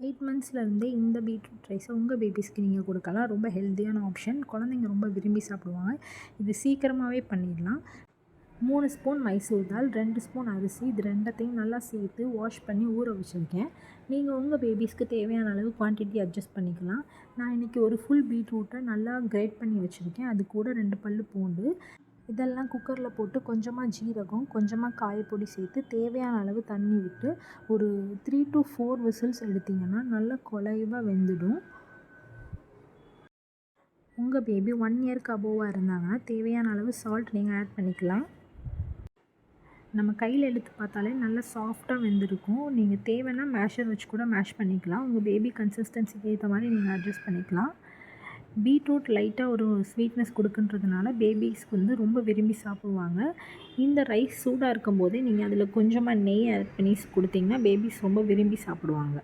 8 மந்த்ஸ்லேருந்தே இந்த பீட்ரூட் ரைஸை உங்கள் பேபிஸ்க்கு நீங்கள் கொடுக்கலாம். ரொம்ப ஹெல்த்தியான ஆப்ஷன். குழந்தைங்க ரொம்ப விரும்பி சாப்பிடுவாங்க. இது சீக்கிரமாகவே பண்ணிடலாம். 3 ஸ்பூன் மைசூர் தால், 2 ஸ்பூன் அரிசி, இது ரெண்டத்தையும் நல்லா சேர்த்து வாஷ் பண்ணி ஊற வச்சுருக்கேன். நீங்கள் உங்கள் பேபிஸ்க்கு தேவையான அளவு குவான்டிட்டி அட்ஜஸ்ட் பண்ணிக்கலாம். நான் இன்றைக்கி ஒரு ஃபுல் பீட்ரூட்டை நல்லா கிரேட் பண்ணி வச்சுருக்கேன். அது கூட 2 பல்லு பூண்டு, இதெல்லாம் குக்கரில் போட்டு கொஞ்சமாக ஜீரகம், கொஞ்சமாக காயப்பொடி சேர்த்து தேவையான அளவு தண்ணி விட்டு ஒரு 3 to 4 விசில்ஸ் எடுத்திங்கன்னா நல்லா குழைவாக வெந்துடும். உங்கள் பேபி 1 இயர்க்கு அபோவாக இருந்தாங்கன்னா தேவையான அளவு சால்ட் நீங்கள் ஆட் பண்ணிக்கலாம். நம்ம கையில் எடுத்து பார்த்தாலே நல்லா சாஃப்டாக வெந்திருக்கும். நீங்கள் தேவைன்னா மேஷர் வச்சு கூட மேஷ் பண்ணிக்கலாம். உங்கள் பேபி கன்சிஸ்டன்சிக்கு ஏற்ற மாதிரி நீங்கள் அட்ஜஸ்ட் பண்ணிக்கலாம். பீட்ரூட் லைட்டாக ஒரு ஸ்வீட்னஸ் கொடுக்குன்றதுனால பேபிஸ்க்கு ரொம்ப விரும்பி சாப்பிடுவாங்க. இந்த ரைஸ் சூடாக இருக்கும் போதே நீங்கள் அதில் கொஞ்சமாக நெய் ஆட் பண்ணி கொடுத்தீங்கன்னா பேபிஸ் ரொம்ப விரும்பி சாப்பிடுவாங்க.